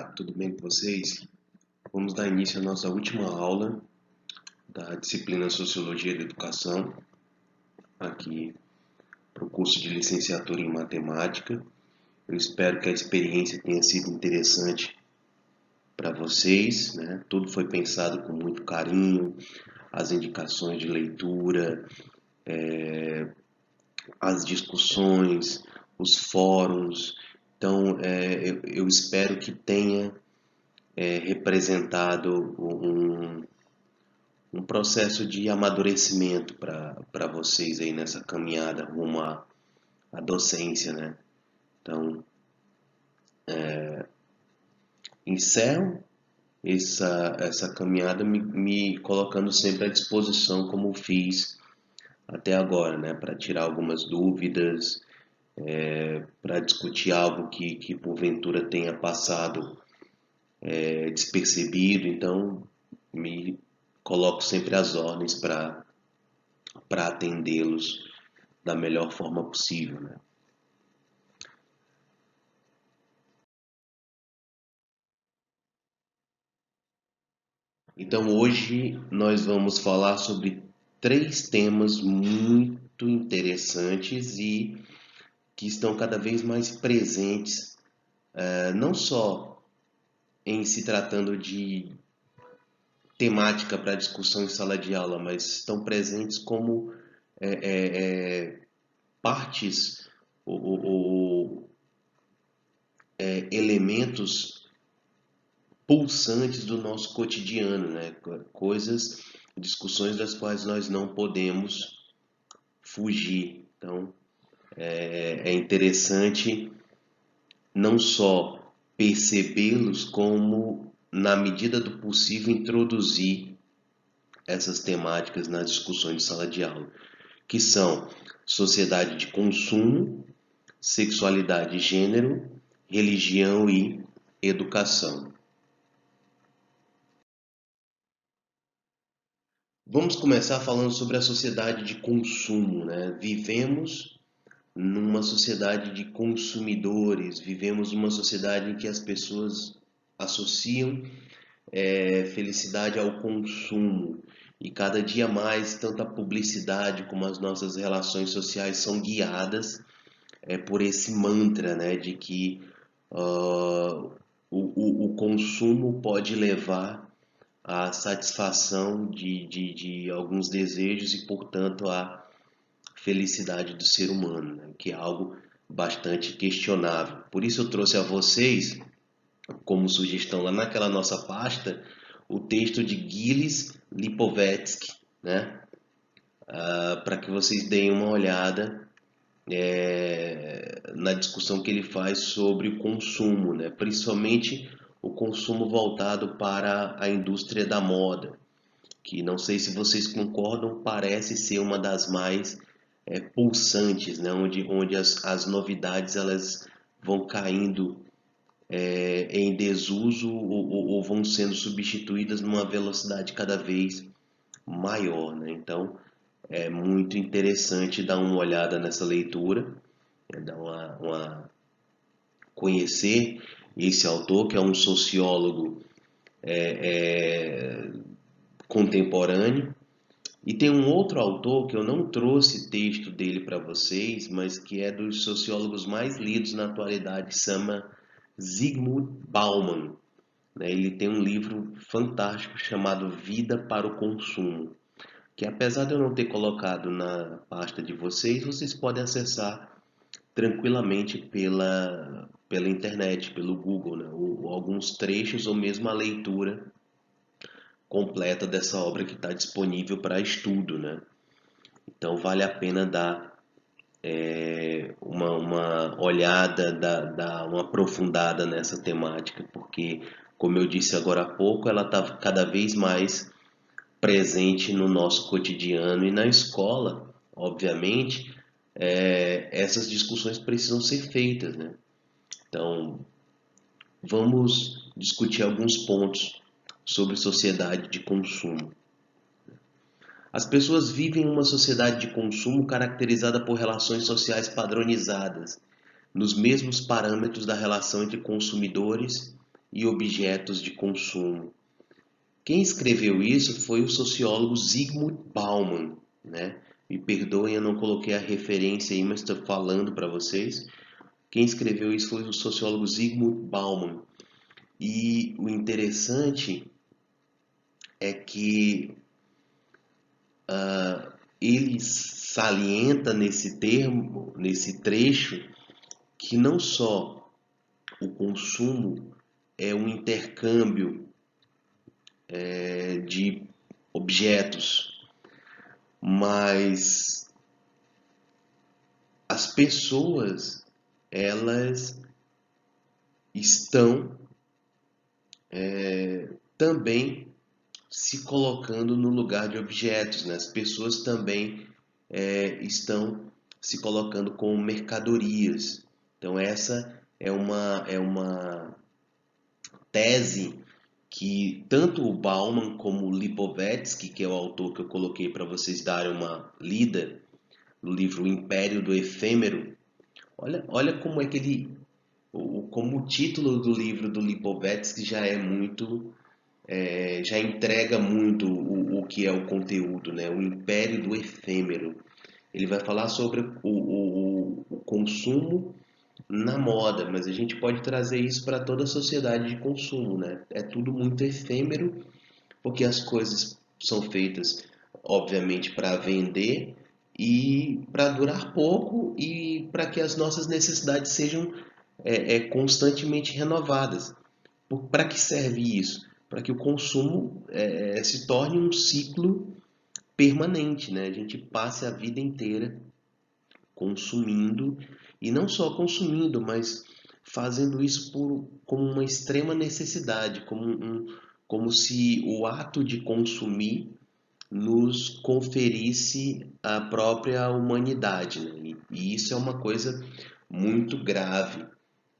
Olá, tudo bem com vocês? Vamos dar início à nossa última aula da disciplina Sociologia da Educação, aqui para o curso de licenciatura em Matemática. Eu espero que a experiência tenha sido interessante para vocês, né? Tudo foi pensado com muito carinho, as indicações de leitura, as discussões, os fóruns. Então, eu espero que tenha representado um processo de amadurecimento para vocês aí nessa caminhada rumo à docência, né? Então, encerro essa caminhada me colocando sempre à disposição, como fiz até agora, né? Para tirar algumas dúvidas, para discutir algo que porventura tenha passado despercebido. Então, me coloco sempre às ordens para atendê-los da melhor forma possível, né? Então hoje nós vamos falar sobre três temas muito interessantes e que estão cada vez mais presentes, não só em se tratando de temática para discussão em sala de aula, mas estão presentes como partes ou elementos pulsantes do nosso cotidiano, né? Coisas, discussões das quais nós não podemos fugir. Então, é interessante não só percebê-los, como, na medida do possível, introduzir essas temáticas nas discussões de sala de aula, que são sociedade de consumo, sexualidade e gênero, religião e educação. Vamos começar falando sobre a sociedade de consumo, né? Vivemos numa sociedade de consumidores, vivemos numa sociedade em que as pessoas associam felicidade ao consumo e cada dia mais tanto a publicidade como as nossas relações sociais são guiadas por esse mantra, né, de que o consumo pode levar à satisfação de alguns desejos e, portanto, à felicidade do ser humano, né? Que é algo bastante questionável. Por isso eu trouxe a vocês, como sugestão lá naquela nossa pasta, o texto de Gilles Lipovetsky, né? Para que vocês deem uma olhada na discussão que ele faz sobre o consumo, né? Principalmente o consumo voltado para a indústria da moda, que não sei se vocês concordam, parece ser uma das mais pulsantes, né? Onde as novidades elas vão caindo em desuso ou vão sendo substituídas numa velocidade cada vez maior, né? Então é muito interessante dar uma olhada nessa leitura, dar conhecer esse autor, que é um sociólogo contemporâneo. E tem um outro autor que eu não trouxe texto dele para vocês, mas que é dos sociólogos mais lidos na atualidade, que se chama Zygmunt Bauman, né? Ele tem um livro fantástico chamado Vida para o Consumo, que apesar de eu não ter colocado na pasta de vocês, vocês podem acessar tranquilamente pela internet, pelo Google, né? Ou alguns trechos ou mesmo a leitura completa dessa obra que está disponível para estudo, né? Então vale a pena dar uma olhada, dar uma aprofundada nessa temática, porque, como eu disse agora há pouco, ela está cada vez mais presente no nosso cotidiano e na escola, obviamente, essas discussões precisam ser feitas, né? Então, vamos discutir alguns pontos sobre sociedade de consumo. As pessoas vivem em uma sociedade de consumo caracterizada por relações sociais padronizadas, nos mesmos parâmetros da relação entre consumidores e objetos de consumo. Quem escreveu isso foi o sociólogo Zygmunt Bauman, né? Me perdoem, eu não coloquei a referência aí, mas estou falando para vocês. Quem escreveu isso foi o sociólogo Zygmunt Bauman. E o interessante é que ele salienta nesse termo, nesse trecho, que não só o consumo é um intercâmbio de objetos, mas as pessoas, elas estão também se colocando no lugar de objetos, né? As pessoas também estão se colocando como mercadorias. Então essa é uma tese que tanto o Bauman como o Lipovetsky, que é o autor que eu coloquei para vocês darem uma lida, no livro O Império do Efêmero, olha como é que como o título do livro do Lipovetsky já é muito, já entrega muito o que é o conteúdo, né? O Império do Efêmero. Ele vai falar sobre o consumo na moda, mas a gente pode trazer isso para toda a sociedade de consumo, né? É tudo muito efêmero, porque as coisas são feitas, obviamente, para vender e para durar pouco e para que as nossas necessidades sejam constantemente renovadas. Para que serve isso? Para que o consumo se torne um ciclo permanente, né? A gente passe a vida inteira consumindo, e não só consumindo, mas fazendo isso como uma extrema necessidade, como se o ato de consumir nos conferisse a própria humanidade, né? E isso é uma coisa muito grave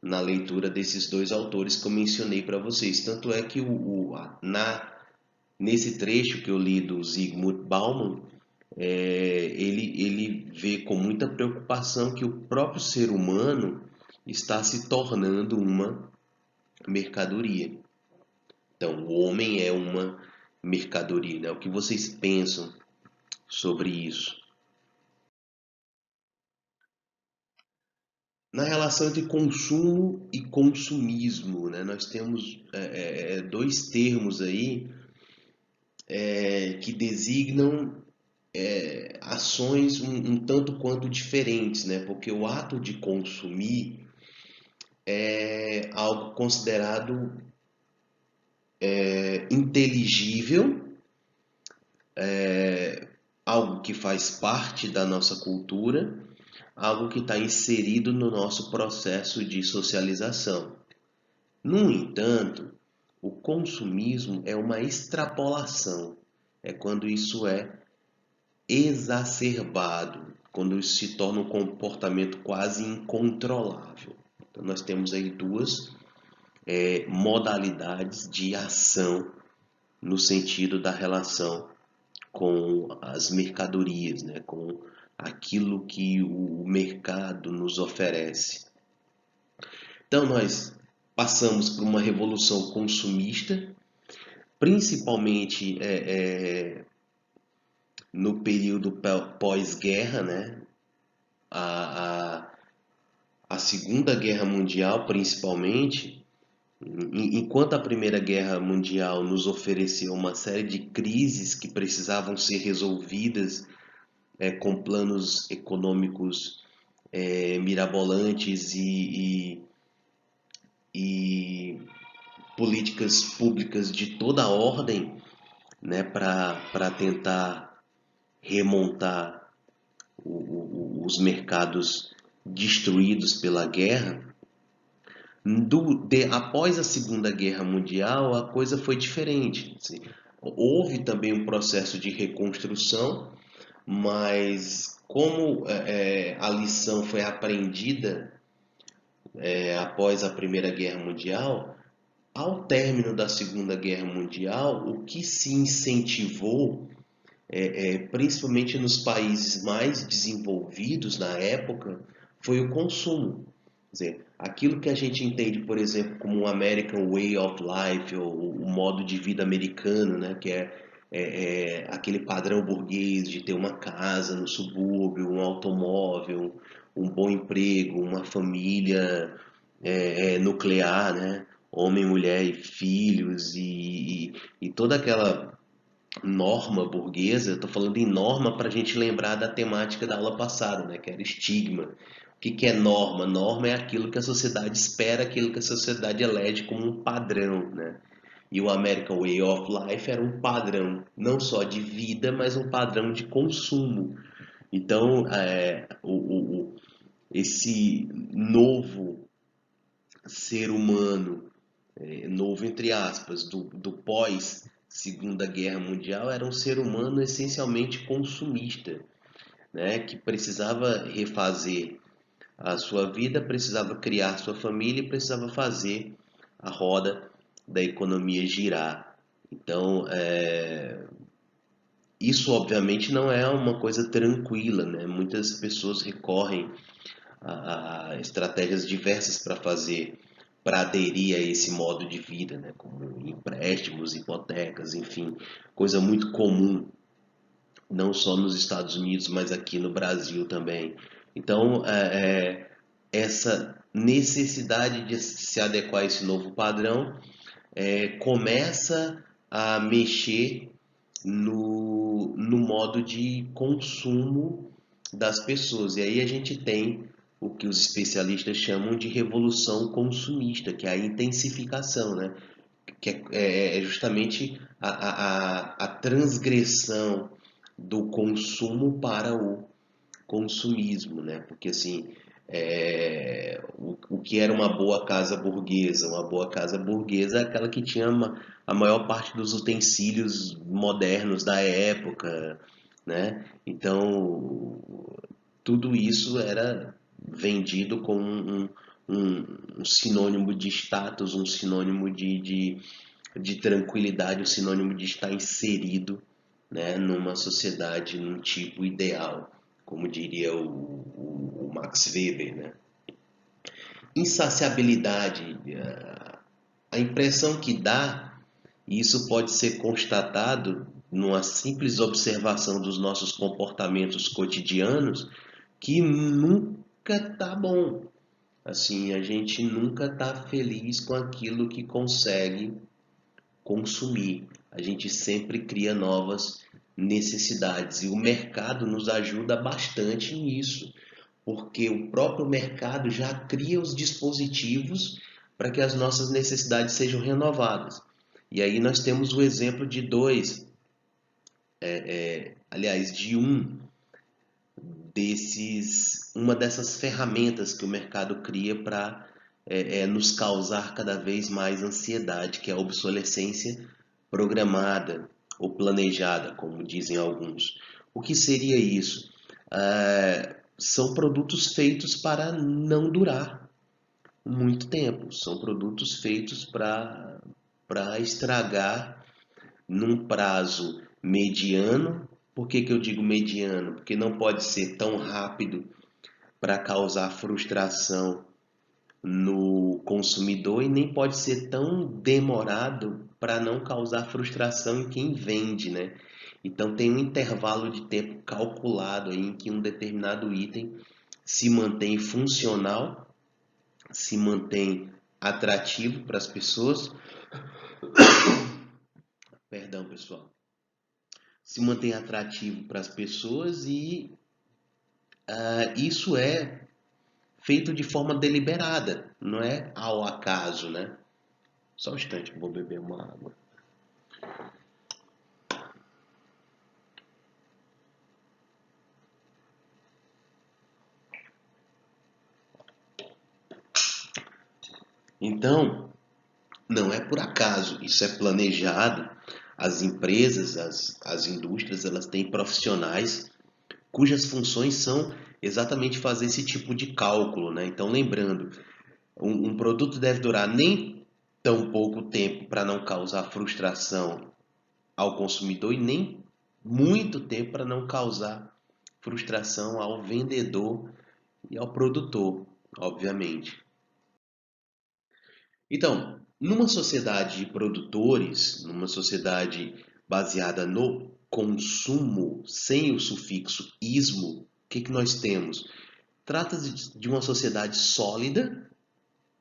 na leitura desses dois autores que eu mencionei para vocês. Tanto é que nesse trecho que eu li do Zygmunt Bauman, ele vê com muita preocupação que o próprio ser humano está se tornando uma mercadoria. Então, o homem é uma mercadoria, né? O que vocês pensam sobre isso? Na relação entre consumo e consumismo, né? Nós temos dois termos aí que designam ações um tanto quanto diferentes, né? Porque o ato de consumir é algo considerado inteligível, algo que faz parte da nossa cultura, algo que está inserido no nosso processo de socialização. No entanto, o consumismo é uma extrapolação, é quando isso é exacerbado, quando isso se torna um comportamento quase incontrolável. Então, nós temos aí duas modalidades de ação no sentido da relação com as mercadorias, né? Com aquilo que o mercado nos oferece. Então, nós passamos por uma revolução consumista, principalmente no período pós-guerra, né? A, a, a Segunda Guerra Mundial, principalmente, enquanto a Primeira Guerra Mundial nos ofereceu uma série de crises que precisavam ser resolvidas com planos econômicos mirabolantes e políticas públicas de toda a ordem, né, para tentar remontar os mercados destruídos pela guerra. Após a Segunda Guerra Mundial, a coisa foi diferente. Assim. Houve também um processo de reconstrução, mas como a lição foi aprendida após a Primeira Guerra Mundial, ao término da Segunda Guerra Mundial, o que se incentivou, principalmente nos países mais desenvolvidos na época, foi o consumo. dizer, aquilo que a gente entende, por exemplo, como o American Way of Life, ou o modo de vida americano, né, que é aquele padrão burguês de ter uma casa no subúrbio, um automóvel, um bom emprego, uma família nuclear, né, homem, mulher e filhos, e toda aquela norma burguesa. Eu estou falando em norma para a gente lembrar da temática da aula passada, né, que era estigma. O que que é norma? Norma é aquilo que a sociedade espera, aquilo que a sociedade elege como um padrão, né? E o American Way of Life era um padrão, não só de vida, mas um padrão de consumo. Então, esse novo ser humano, novo entre aspas, do pós Segunda Guerra Mundial, era um ser humano essencialmente consumista, né, que precisava refazer a sua vida, precisava criar sua família e precisava fazer a roda da economia girar. Então, isso obviamente não é uma coisa tranquila, né? Muitas pessoas recorrem a estratégias diversas para aderir a esse modo de vida, né? Como empréstimos, hipotecas, enfim, coisa muito comum, não só nos Estados Unidos, mas aqui no Brasil também. Então, essa necessidade de se adequar a esse novo padrão começa a mexer no modo de consumo das pessoas. E aí a gente tem o que os especialistas chamam de revolução consumista, que é a intensificação, né? Que é justamente a transgressão do consumo para o consumismo, né? Porque assim, o que era uma boa casa burguesa? Uma boa casa burguesa é aquela que tinha a maior parte dos utensílios modernos da época, né? Então, tudo isso era vendido como um sinônimo de status, um sinônimo de tranquilidade, um sinônimo de estar inserido, né, numa sociedade, num tipo ideal, como diria o Max Weber, né? Insaciabilidade, a impressão que dá, e isso pode ser constatado numa simples observação dos nossos comportamentos cotidianos, que nunca tá bom. Assim, a gente nunca tá feliz com aquilo que consegue consumir. A gente sempre cria novas necessidades e o mercado nos ajuda bastante nisso, porque o próprio mercado já cria os dispositivos para que as nossas necessidades sejam renovadas. E aí nós temos o exemplo de dois, aliás, de uma dessas ferramentas que o mercado cria para nos causar cada vez mais ansiedade, que é a obsolescência programada ou planejada, como dizem alguns. O que seria isso? São produtos feitos para não durar muito tempo, são produtos feitos para estragar num prazo mediano. Por que que eu digo mediano? Porque não pode ser tão rápido para causar frustração no consumidor e nem pode ser tão demorado para não causar frustração em quem vende, né? Então tem um intervalo de tempo calculado aí em que um determinado item se mantém funcional, se mantém atrativo para as pessoas, perdão, pessoal, se mantém atrativo para as pessoas e isso é feito de forma deliberada, não é ao acaso, né? Só um instante, vou beber uma água. Então, não é por acaso, isso é planejado. As empresas, as indústrias, elas têm profissionais cujas funções são exatamente fazer esse tipo de cálculo, né? Então, lembrando, um produto deve durar nem tão pouco tempo para não causar frustração ao consumidor e nem muito tempo para não causar frustração ao vendedor e ao produtor, obviamente. Então, numa sociedade de produtores, numa sociedade baseada no consumo, sem o sufixo ismo, o que que nós temos? Trata-se de uma sociedade sólida,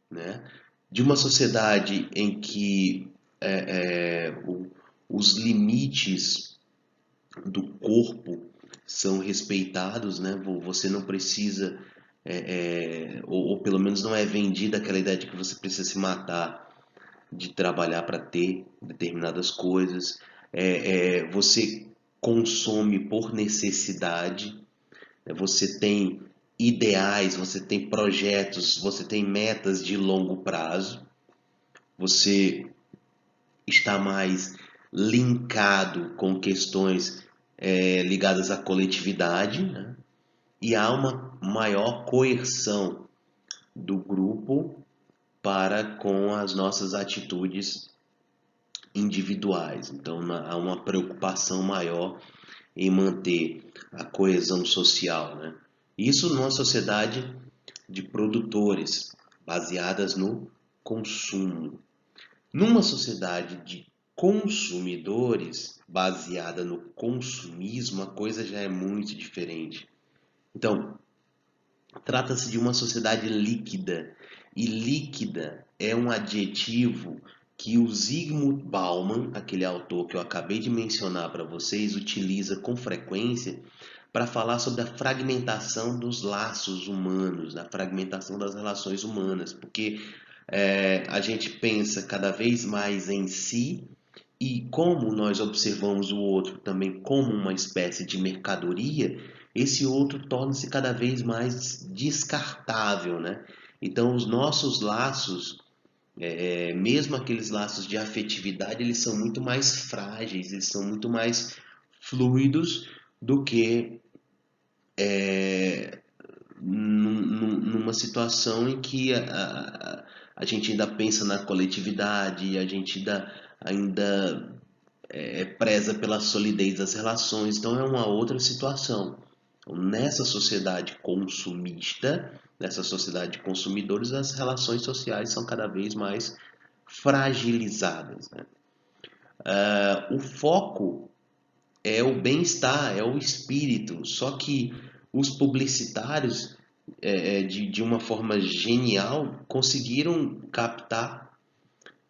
né? De uma sociedade em que os limites do corpo são respeitados, né? Você não precisa, ou pelo menos não é vendida aquela ideia de que você precisa se matar de trabalhar para ter determinadas coisas. Você consome por necessidade, né? Você tem ideais, você tem projetos, você tem metas de longo prazo, você está mais linkado com questões ligadas à coletividade, né? E há uma maior coerção do grupo para com as nossas atitudes individuais. Então há uma preocupação maior em manter a coesão social, né? Isso numa sociedade de produtores baseadas no consumo. Numa sociedade de consumidores baseada no consumismo, a coisa já é muito diferente. Então, trata-se de uma sociedade líquida, e líquida é um adjetivo que o Zygmunt Bauman, aquele autor que eu acabei de mencionar para vocês, utiliza com frequência para falar sobre a fragmentação dos laços humanos, da fragmentação das relações humanas, porque a gente pensa cada vez mais em si e como nós observamos o outro também como uma espécie de mercadoria, esse outro torna-se cada vez mais descartável, né? Então, os nossos laços, mesmo aqueles laços de afetividade, eles são muito mais frágeis, eles são muito mais fluidos do que numa situação em que a gente ainda pensa na coletividade, a gente ainda preza pela solidez das relações, então é uma outra situação. Então, nessa sociedade consumista, nessa sociedade de consumidores, as relações sociais são cada vez mais fragilizadas, né? O foco é o bem-estar, é o espírito, só que os publicitários, de uma forma genial, conseguiram captar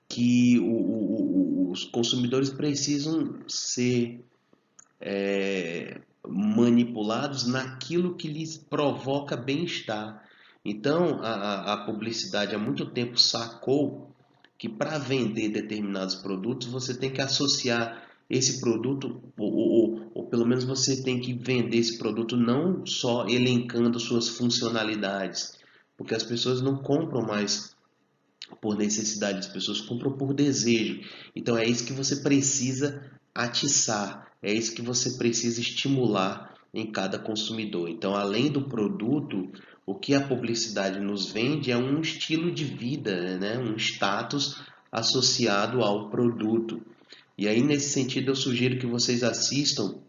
que os consumidores precisam ser manipulados naquilo que lhes provoca bem-estar. Então, a publicidade há muito tempo sacou que para vender determinados produtos você tem que associar esse produto, ou pelo menos você tem que vender esse produto não só elencando suas funcionalidades, porque as pessoas não compram mais por necessidade, as pessoas compram por desejo. Então é isso que você precisa atiçar, é isso que você precisa estimular em cada consumidor. Então, além do produto, o que a publicidade nos vende é um estilo de vida, né? Um status associado ao produto. E aí, nesse sentido, eu sugiro que vocês assistam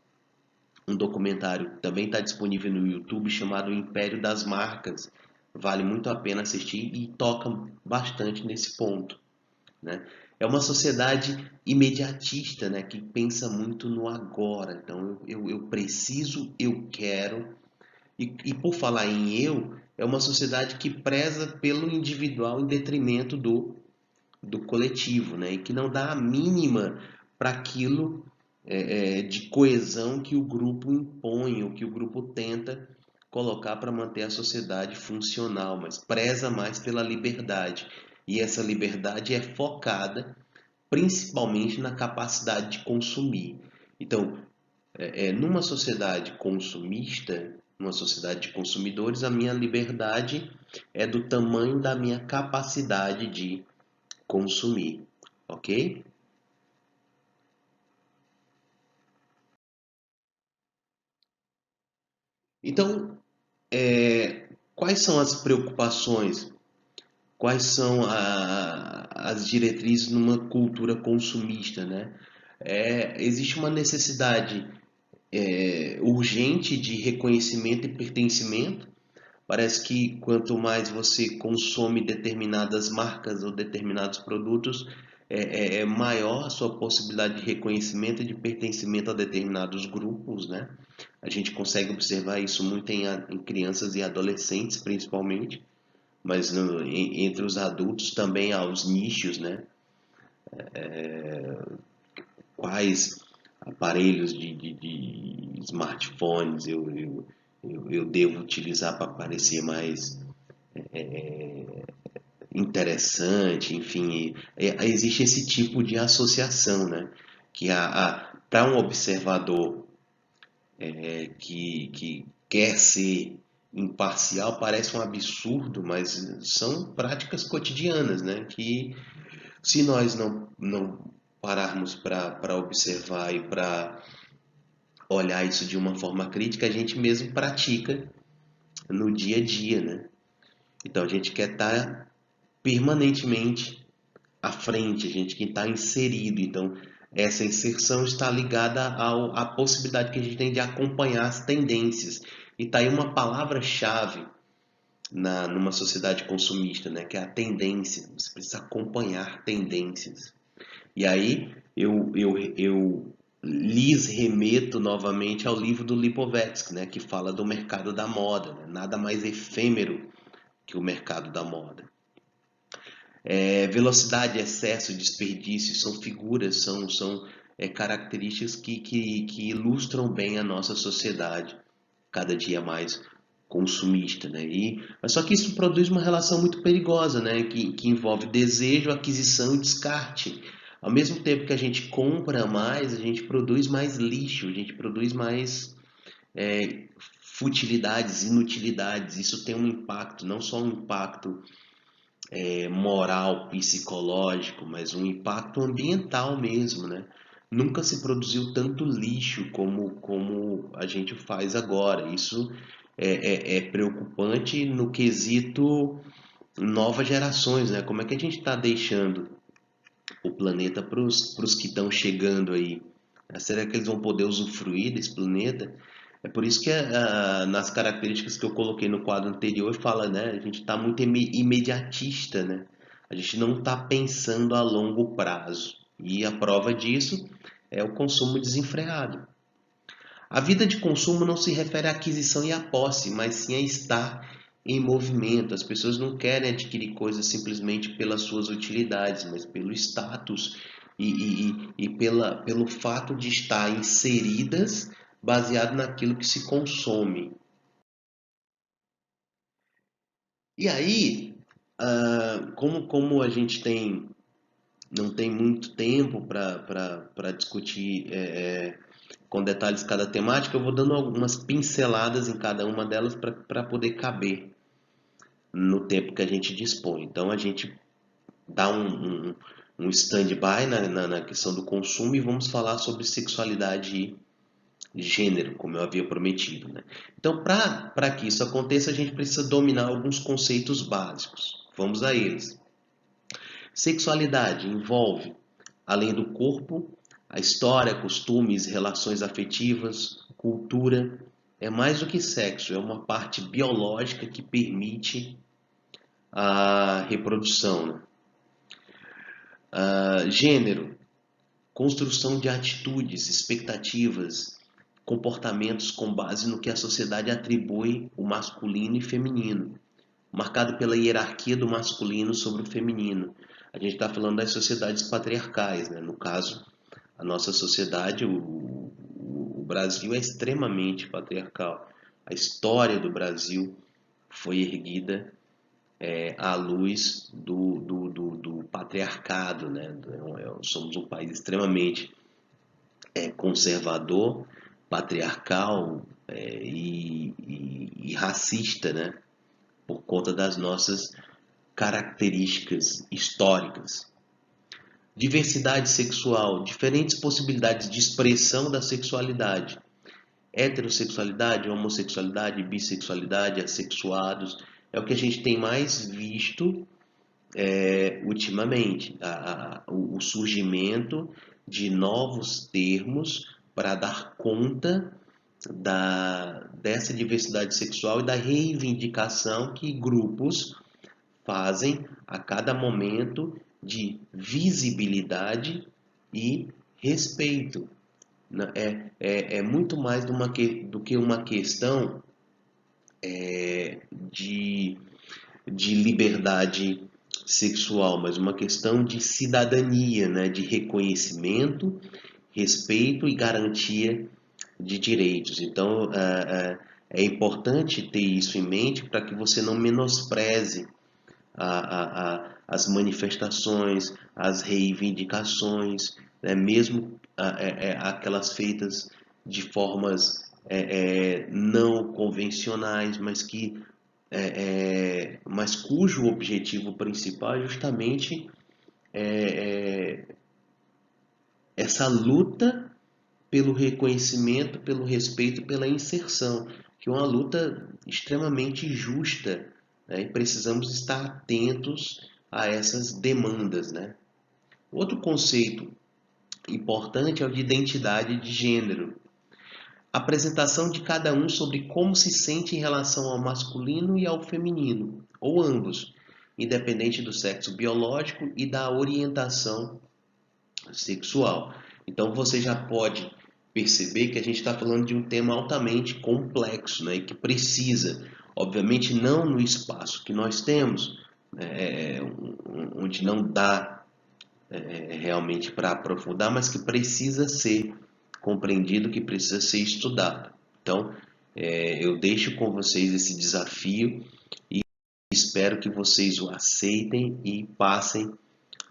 um documentário que também está disponível no YouTube chamado O Império das Marcas. Vale muito a pena assistir e toca bastante nesse ponto, né? É uma sociedade imediatista, né, que pensa muito no agora. Então, eu preciso, eu quero. E por falar em eu, é uma sociedade que preza pelo individual em detrimento do coletivo, né? E que não dá a mínima para aquilo de coesão que o grupo impõe, ou que o grupo tenta colocar para manter a sociedade funcional, mas preza mais pela liberdade. E essa liberdade é focada principalmente na capacidade de consumir. Então, numa sociedade consumista, numa sociedade de consumidores, a minha liberdade é do tamanho da minha capacidade de consumir, ok? Então, quais são as preocupações? Quais são as diretrizes numa cultura consumista, né? Existe uma necessidade urgente de reconhecimento e pertencimento, Parece que quanto mais você consome determinadas marcas ou determinados produtos, é maior a sua possibilidade de reconhecimento e de pertencimento a determinados grupos, né? A gente consegue observar isso muito em crianças e adolescentes, principalmente, mas entre os adultos também há os nichos, né? Quais aparelhos de smartphones eu devo utilizar para parecer mais interessante, enfim, existe esse tipo de associação, né? Que para um observador que quer ser imparcial parece um absurdo, mas são práticas cotidianas, né? Que se nós não pararmos para observar e para olhar isso de uma forma crítica, a gente mesmo pratica no dia a dia, né? Então a gente quer estar permanentemente à frente, a gente quer estar inserido. Então essa inserção está ligada à possibilidade que a gente tem de acompanhar as tendências. E está aí uma palavra-chave numa sociedade consumista, né? Que é a tendência. Você precisa acompanhar tendências. E aí eu lhes remeto novamente ao livro do Lipovetsky, né, que fala do mercado da moda, né, nada mais efêmero que o mercado da moda. Velocidade, excesso, desperdício são figuras, são características que ilustram bem a nossa sociedade, cada dia mais consumista, né? Mas só que isso produz uma relação muito perigosa, né? Que envolve desejo, aquisição e descarte. Ao mesmo tempo que a gente compra mais, a gente produz mais lixo, a gente produz mais futilidades, inutilidades. Isso tem um impacto, não só um impacto moral, psicológico, mas um impacto ambiental mesmo, né? Nunca se produziu tanto lixo como a gente faz agora. Isso é preocupante no quesito novas gerações, né? Como é que a gente está deixando o planeta para os que estão chegando aí? Será que eles vão poder usufruir desse planeta? É por isso que nas características que eu coloquei no quadro anterior fala, né? A gente está muito imediatista, né? A gente não está pensando a longo prazo. E a prova disso é o consumo desenfreado. A vida de consumo não se refere à aquisição e à posse, mas sim a estar em movimento. As pessoas não querem adquirir coisas simplesmente pelas suas utilidades, mas pelo status pelo fato de estar inseridas baseado naquilo que se consome. E aí, como a gente não tem muito tempo para discutir com detalhes cada temática, eu vou dando algumas pinceladas em cada uma delas para poder caber no tempo que a gente dispõe. Então a gente dá um stand-by na questão do consumo e vamos falar sobre sexualidade e gênero, como eu havia prometido, né? Então, para que isso aconteça, a gente precisa dominar alguns conceitos básicos. Vamos a eles. Sexualidade envolve, além do corpo, a história, costumes, relações afetivas, cultura. É mais do que sexo, é uma parte biológica que permite a reprodução, né? Gênero, construção de atitudes, expectativas, comportamentos com base no que a sociedade atribui o masculino e feminino, marcado pela hierarquia do masculino sobre o feminino. A gente está falando das sociedades patriarcais, né? No caso, a nossa sociedade, o Brasil é extremamente patriarcal. A história do Brasil foi erguida à luz do patriarcado, né? Somos um país extremamente conservador, patriarcal e racista, né? Por conta das nossas características históricas. Diversidade sexual, diferentes possibilidades de expressão da sexualidade. Heterossexualidade, homossexualidade, bissexualidade, assexuados. É o que a gente tem mais visto ultimamente. O surgimento de novos termos para dar conta dessa diversidade sexual e da reivindicação que grupos fazem a cada momento de visibilidade e respeito. É muito mais do que uma questão de, de liberdade sexual, mas uma questão de cidadania, né? De reconhecimento, respeito e garantia de direitos. Então, é importante ter isso em mente para que você não menospreze as manifestações, as reivindicações, né? Mesmo aquelas feitas de formas não convencionais, mas cujo objetivo principal é justamente essa luta pelo reconhecimento, pelo respeito, pela inserção, que é uma luta extremamente justa, né? E precisamos estar atentos a essas demandas, né? Outro conceito importante é o de identidade de gênero. A apresentação de cada um sobre como se sente em relação ao masculino e ao feminino, ou ambos, independente do sexo biológico e da orientação sexual. Então você já pode perceber que a gente está falando de um tema altamente complexo, né, e que precisa, obviamente não no espaço que nós temos, onde não dá realmente para aprofundar, mas que precisa ser compreendido, que precisa ser estudado. Então, eu deixo com vocês esse desafio e espero que vocês o aceitem e passem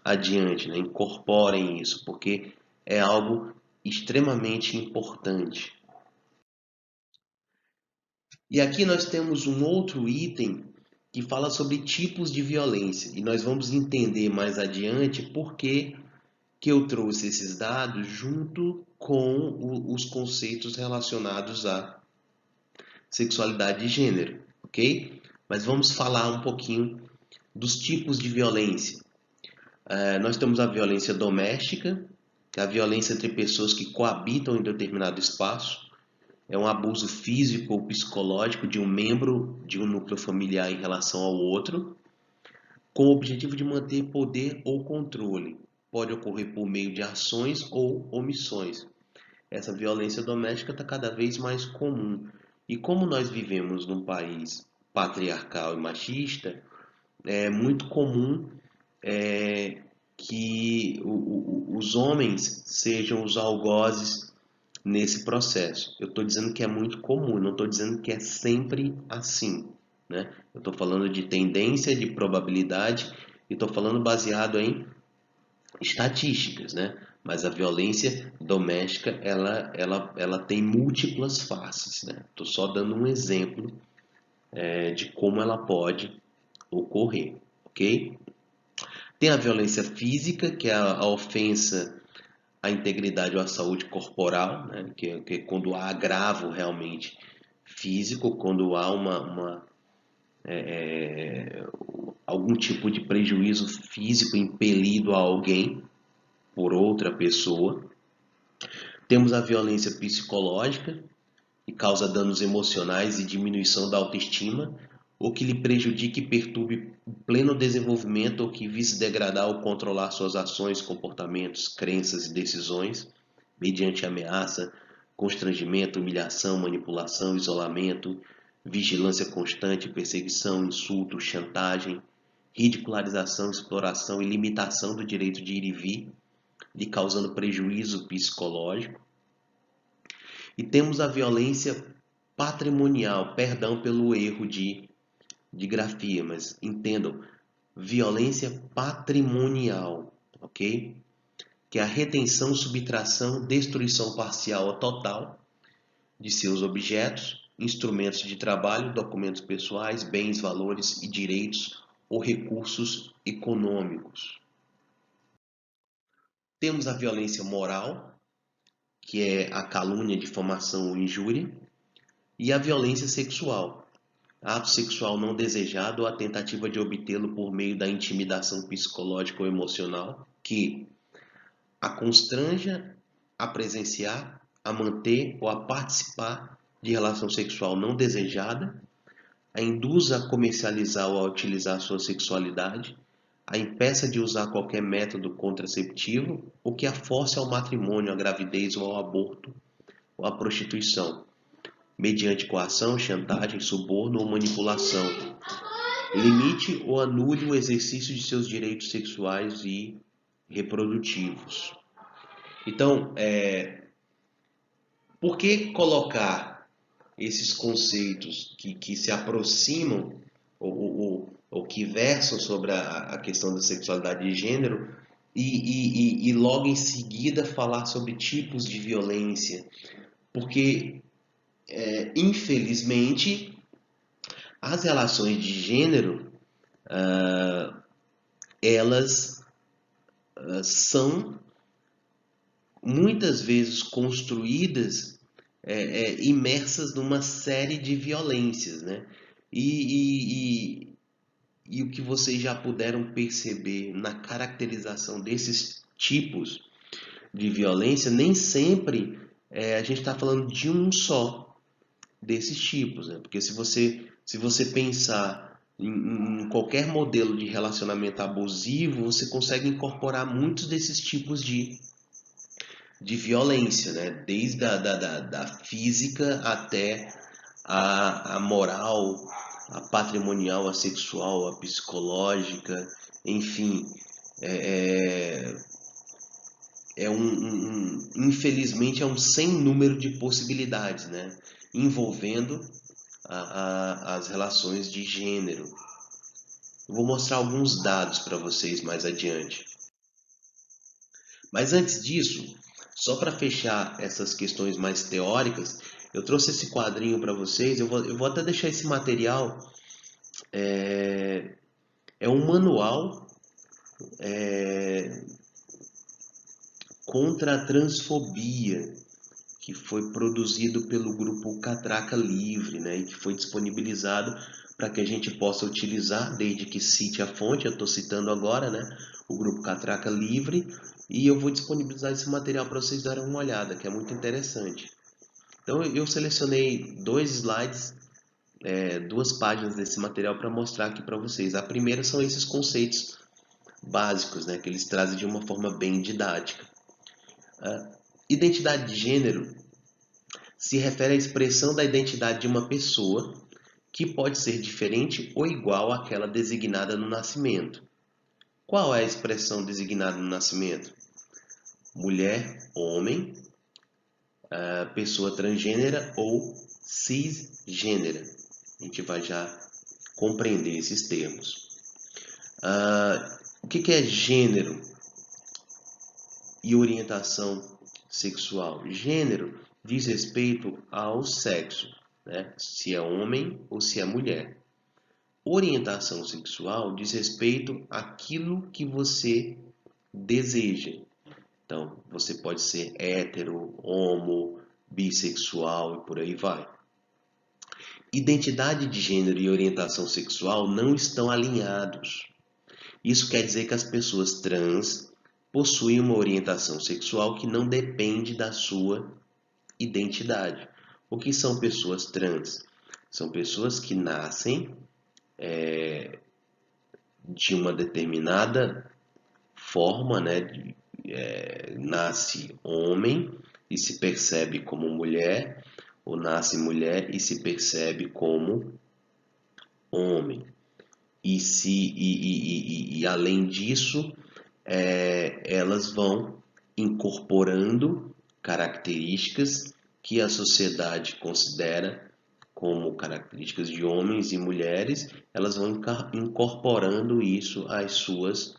adiante, né? Incorporem isso, porque é algo extremamente importante. E aqui nós temos um outro item que fala sobre tipos de violência, e nós vamos entender mais adiante por que eu trouxe esses dados junto com os conceitos relacionados à sexualidade de gênero, ok? Mas vamos falar um pouquinho dos tipos de violência. Nós temos a violência doméstica, que é a violência entre pessoas que coabitam em determinado espaço. É um abuso físico ou psicológico de um membro de um núcleo familiar em relação ao outro, com o objetivo de manter poder ou controle. Pode ocorrer por meio de ações ou omissões. Essa violência doméstica está cada vez mais comum. E como nós vivemos num país patriarcal e machista, é muito comum que os homens sejam os algozes nesse processo. Eu estou dizendo que é muito comum, não estou dizendo que é sempre assim, né? Eu estou falando de tendência, de probabilidade e estou falando baseado em estatísticas, né? Mas a violência doméstica, ela tem múltiplas faces, né? Estou só dando um exemplo de como ela pode ocorrer, ok? Tem a violência física, que é a ofensa à integridade ou à saúde corporal, né? Que é quando há agravo realmente físico, quando há algum tipo de prejuízo físico impelido a alguém por outra pessoa. Temos a violência psicológica, que causa danos emocionais e diminuição da autoestima, ou que lhe prejudique e perturbe o pleno desenvolvimento ou que vise degradar ou controlar suas ações, comportamentos, crenças e decisões, mediante ameaça, constrangimento, humilhação, manipulação, isolamento, vigilância constante, perseguição, insulto, chantagem, ridicularização, exploração e limitação do direito de ir e vir, lhe causando prejuízo psicológico. E temos a violência patrimonial, perdão pelo erro de grafia, mas entendam, violência patrimonial, ok? Que é a retenção, subtração, destruição parcial ou total de seus objetos, instrumentos de trabalho, documentos pessoais, bens, valores e direitos ou recursos econômicos. Temos a violência moral, que é a calúnia, difamação ou injúria, e a violência sexual, ato sexual não desejado ou a tentativa de obtê-lo por meio da intimidação psicológica ou emocional, que a constranja a presenciar, a manter ou a participar de relação sexual não desejada, a induza a comercializar ou a utilizar sua sexualidade, a impeça de usar qualquer método contraceptivo, ou que a force ao matrimônio, à gravidez ou ao aborto, ou à prostituição, mediante coação, chantagem, suborno ou manipulação. Limite ou anule o exercício de seus direitos sexuais e reprodutivos. Então, por que colocar esses conceitos que se aproximam ou que versam sobre a questão da sexualidade de gênero e logo em seguida falar sobre tipos de violência? Porque, infelizmente, as relações de gênero, elas são muitas vezes construídas imersas numa série de violências, né? E o que vocês já puderam perceber na caracterização desses tipos de violência, nem sempre a gente está falando de um só desses tipos, né? Porque se você pensar em qualquer modelo de relacionamento abusivo, você consegue incorporar muitos desses tipos de violência, né? Desde da física até a moral, a patrimonial, a sexual, a psicológica, enfim, é, infelizmente é um sem número de possibilidades, né? Envolvendo as relações de gênero. Eu vou mostrar alguns dados para vocês mais adiante. Mas antes disso, só para fechar essas questões mais teóricas, eu trouxe esse quadrinho para vocês. Eu vou até deixar esse material. É um manual contra a transfobia, que foi produzido pelo grupo Catraca Livre, né, e que foi disponibilizado para que a gente possa utilizar, desde que cite a fonte. Eu estou citando agora, né, o grupo Catraca Livre, e eu vou disponibilizar esse material para vocês darem uma olhada, que é muito interessante. Então eu selecionei dois slides, duas páginas desse material para mostrar aqui para vocês. A primeira são esses conceitos básicos, né, que eles trazem de uma forma bem didática. Identidade de gênero se refere à expressão da identidade de uma pessoa que pode ser diferente ou igual àquela designada no nascimento. Qual é a expressão designada no nascimento? Mulher, homem, pessoa transgênera ou cisgênera. A gente vai já compreender esses termos. O que é gênero e orientação sexual? Gênero diz respeito ao sexo, né? Se é homem ou se é mulher. Orientação sexual diz respeito àquilo que você deseja. Então, você pode ser hétero, homo, bissexual e por aí vai. Identidade de gênero e orientação sexual não estão alinhados. Isso quer dizer que as pessoas trans possuem uma orientação sexual que não depende da sua identidade. O que são pessoas trans? São pessoas que nascem de uma determinada forma, né? Nasce homem e se percebe como mulher, ou nasce mulher e se percebe como homem. E além disso, elas vão incorporando características que a sociedade considera como características de homens e mulheres. Elas vão incorporando isso às suas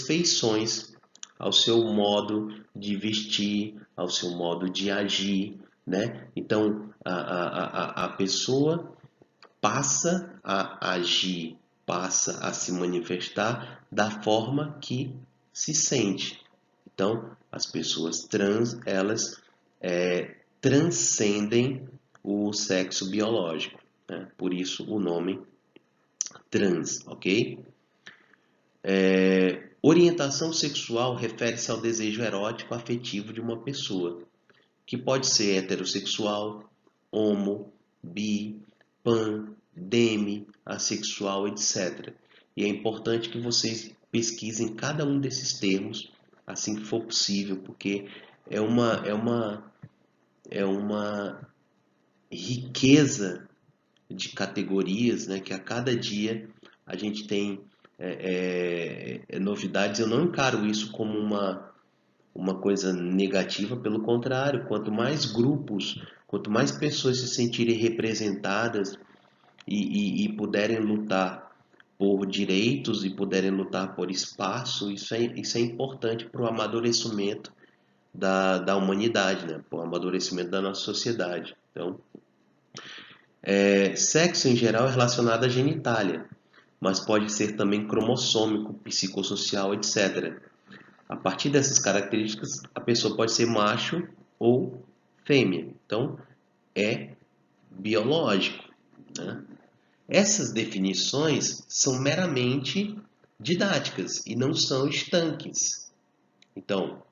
feições, ao seu modo de vestir, ao seu modo de agir, né? Então, a pessoa passa a agir, passa a se manifestar da forma que se sente. Então, as pessoas trans, elas transcendem o sexo biológico, né? Por isso o nome trans, ok? Orientação sexual refere-se ao desejo erótico afetivo de uma pessoa. que pode ser heterossexual, homo, bi, pan, demi, assexual, etc. E é importante que vocês pesquisem cada um desses termos assim que for possível, porque é uma riqueza de categorias, né, que a cada dia a gente tem novidades. Eu não encaro isso como uma coisa negativa, pelo contrário, quanto mais grupos, quanto mais pessoas se sentirem representadas e puderem lutar por direitos e puderem lutar por espaço, isso é importante para o amadurecimento da humanidade, né? Para o amadurecimento da nossa sociedade. Então, sexo em geral é relacionado à genitália, mas pode ser também cromossômico, psicossocial, etc. A partir dessas características, a pessoa pode ser macho ou fêmea. Então, é biológico, né? Essas definições são meramente didáticas e não são estanques. Então,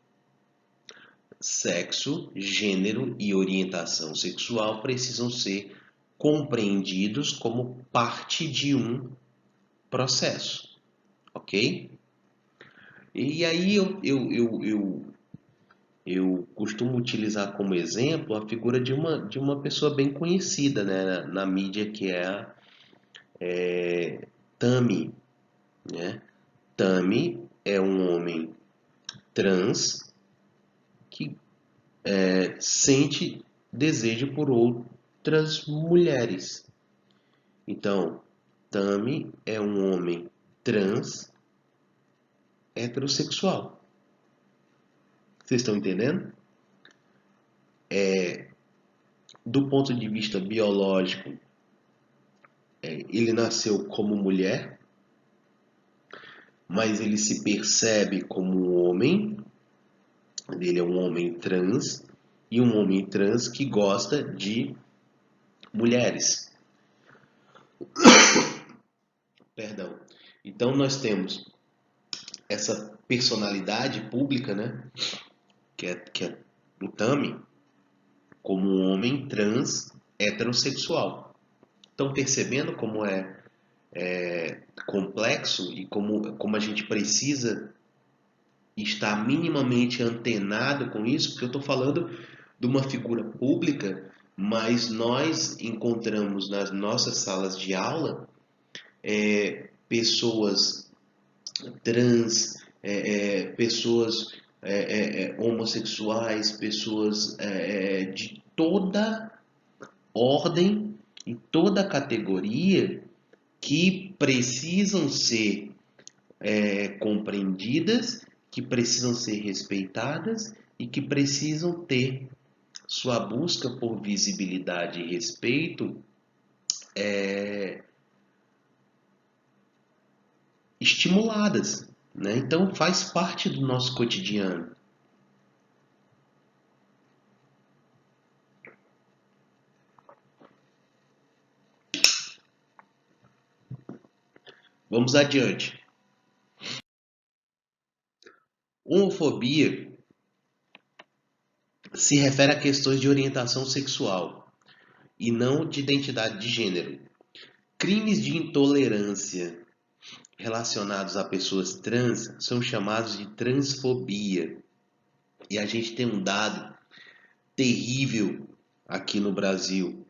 sexo, gênero e orientação sexual precisam ser compreendidos como parte de um processo, ok? E aí eu costumo utilizar como exemplo a figura de uma pessoa bem conhecida, né, na mídia, que é a Tami, né? Tami é um homem trans que sente desejo por outras mulheres. Então, Tami é um homem trans heterossexual. Vocês estão entendendo? Do ponto de vista biológico, ele nasceu como mulher, mas ele se percebe como um homem. Ele é um homem trans e um homem trans que gosta de mulheres. Perdão. Então nós temos essa personalidade pública, né, que é o Tami, como um homem trans heterossexual. Estão percebendo como é complexo e como a gente precisa estar minimamente antenado com isso? Porque eu estou falando de uma figura pública, mas nós encontramos nas nossas salas de aula pessoas trans, pessoas homossexuais, pessoas de toda ordem e toda categoria que precisam ser compreendidas, que precisam ser respeitadas e que precisam ter sua busca por visibilidade e respeito estimuladas, né? Então faz parte do nosso cotidiano. Vamos adiante. Homofobia se refere a questões de orientação sexual e não de identidade de gênero. Crimes de intolerância relacionados a pessoas trans são chamados de transfobia. E a gente tem um dado terrível aqui no Brasil,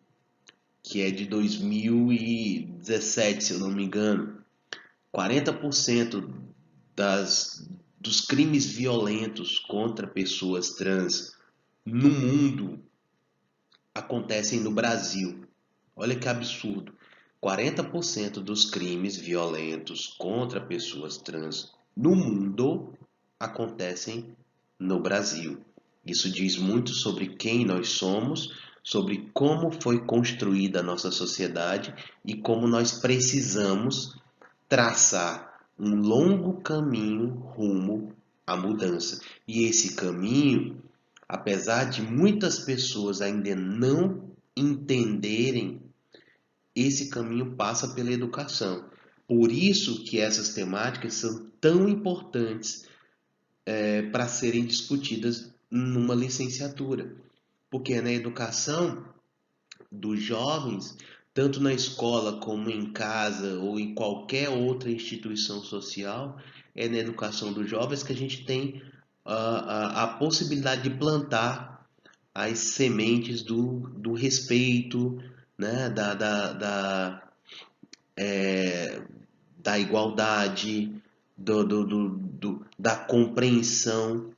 que é de 2017, se eu não me engano. 40% dos crimes violentos contra pessoas trans no mundo acontecem no Brasil. Olha que absurdo. 40% dos crimes violentos contra pessoas trans no mundo acontecem no Brasil. Isso diz muito sobre quem nós somos, sobre como foi construída a nossa sociedade e como nós precisamos traçar um longo caminho rumo à mudança. E esse caminho, apesar de muitas pessoas ainda não entenderem, esse caminho passa pela educação. Por isso que essas temáticas são tão importantes para serem discutidas numa licenciatura. porque é na educação dos jovens, tanto na escola como em casa ou em qualquer outra instituição social, é na educação dos jovens que a gente tem a possibilidade de plantar as sementes do respeito, né? Da igualdade, da compreensão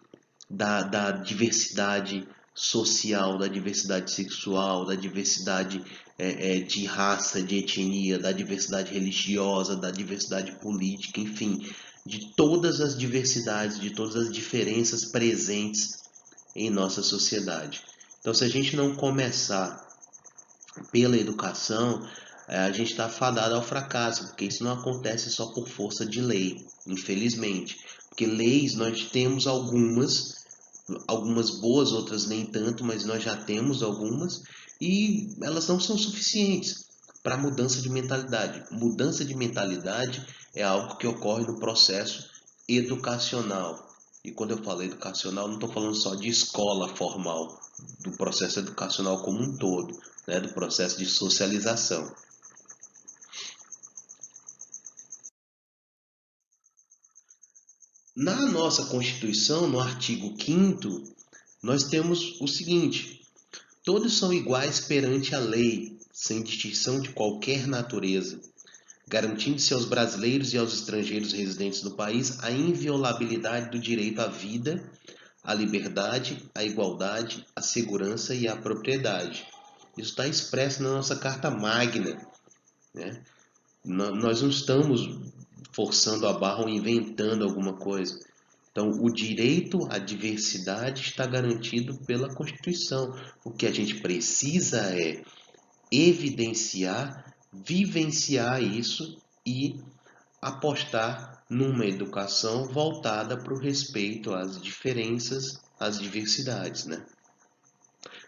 da diversidade social, da diversidade sexual, da diversidade de raça, de etnia, da diversidade religiosa, da diversidade política, enfim, de todas as diversidades, de todas as diferenças presentes em nossa sociedade. Então, se a gente não começar pela educação, a gente está fadado ao fracasso, porque isso não acontece só por força de lei, infelizmente. Porque leis nós temos algumas boas, outras nem tanto, mas nós já temos algumas e elas não são suficientes para mudança de mentalidade. Mudança de mentalidade é algo que ocorre no processo educacional. E quando eu falo educacional, não estou falando só de escola formal, do processo educacional como um todo, né, do processo de socialização. Na nossa Constituição, no artigo 5º, nós temos o seguinte: todos são iguais perante a lei, sem distinção de qualquer natureza, garantindo-se aos brasileiros e aos estrangeiros residentes no país a inviolabilidade do direito à vida, à liberdade, à igualdade, à segurança e à propriedade. Isso está expresso na nossa Carta Magna, né? Nós não estamos forçando a barra ou inventando alguma coisa. Então, o direito à diversidade está garantido pela Constituição. O que a gente precisa é evidenciar, vivenciar isso e apostar numa educação voltada para o respeito às diferenças, às diversidades, né?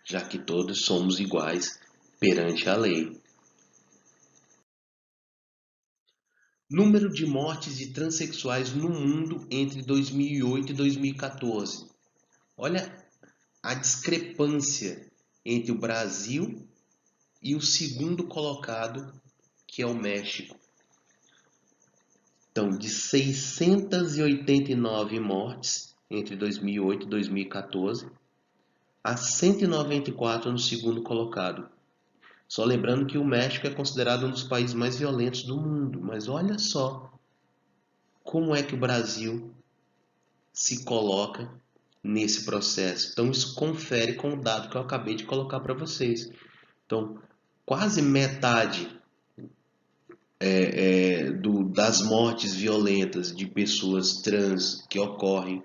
Já que todos somos iguais perante a lei. Número de mortes de transexuais no mundo entre 2008 e 2014. Olha a discrepância entre o Brasil e o segundo colocado, que é o México. Então, de 689 mortes entre 2008 e 2014, a 194 no segundo colocado. Só lembrando que o México é considerado um dos países mais violentos do mundo. Mas olha só como é que o Brasil se coloca nesse processo. Então, isso confere com o dado que eu acabei de colocar para vocês. Então, quase metade das mortes violentas de pessoas trans que ocorrem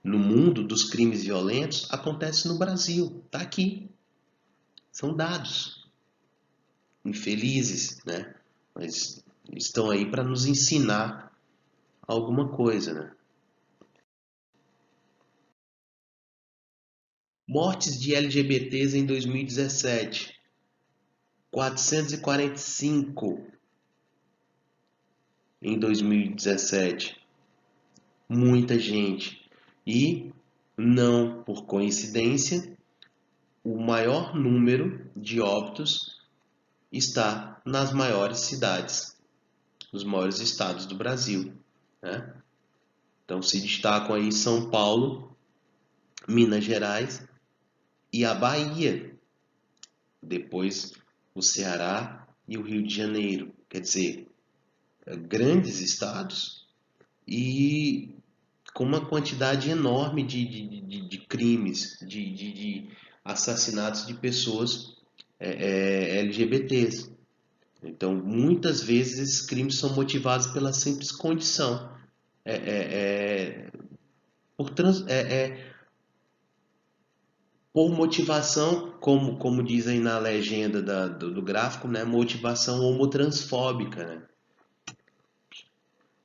no mundo dos crimes violentos acontece no Brasil. Está aqui. São dados infelizes, né? Mas estão aí para nos ensinar alguma coisa, né? Mortes de LGBTs em 2017. 445 em 2017. Muita gente. E, não por coincidência, o maior número de óbitos está nas maiores cidades, nos maiores estados do Brasil, né? Então se destacam aí São Paulo, Minas Gerais e a Bahia, depois o Ceará e o Rio de Janeiro. Quer dizer, grandes estados e com uma quantidade enorme de crimes, de assassinatos de pessoas LGBTs. Então, muitas vezes esses crimes são motivados pela simples condição, é, é, é, por, trans, por motivação, como diz aí na legenda do gráfico, né? Motivação homotransfóbica, né?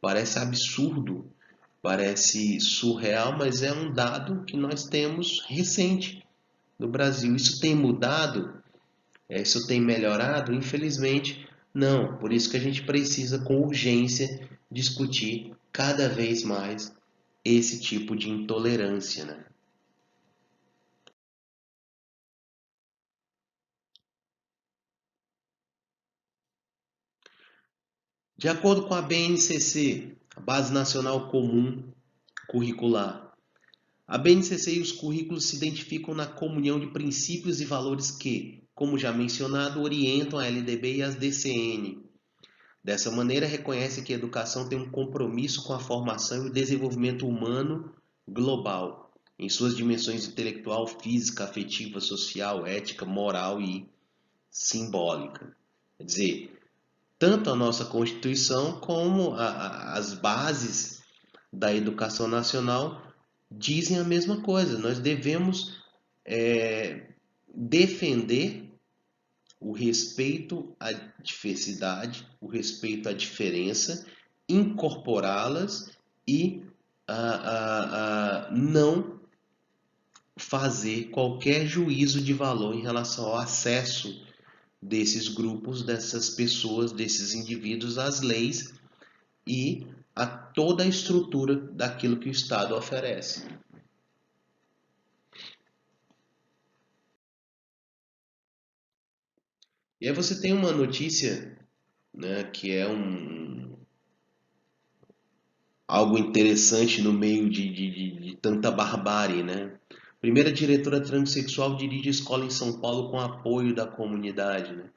Parece absurdo, parece surreal, mas é um dado que nós temos recente no Brasil. Isso tem mudado? Isso tem melhorado? Infelizmente, não. Por isso que a gente precisa, com urgência, discutir cada vez mais esse tipo de intolerância, né? De acordo com a BNCC, a Base Nacional Comum Curricular, a BNCC e os currículos se identificam na comunhão de princípios e valores que, como já mencionado, orientam a LDB e as DCN. Dessa maneira, reconhece que a educação tem um compromisso com a formação e o desenvolvimento humano global, em suas dimensões intelectual, física, afetiva, social, ética, moral e simbólica. Quer dizer, tanto a nossa Constituição como as bases da educação nacional dizem a mesma coisa. Nós devemos defender o respeito à diversidade, o respeito à diferença, incorporá-las e não fazer qualquer juízo de valor em relação ao acesso desses grupos, dessas pessoas, desses indivíduos às leis e a toda a estrutura daquilo que o Estado oferece. E aí você tem uma notícia, né, que é algo interessante no meio de tanta barbárie, né? Primeira diretora transexual dirige escola em São Paulo com apoio da comunidade, né?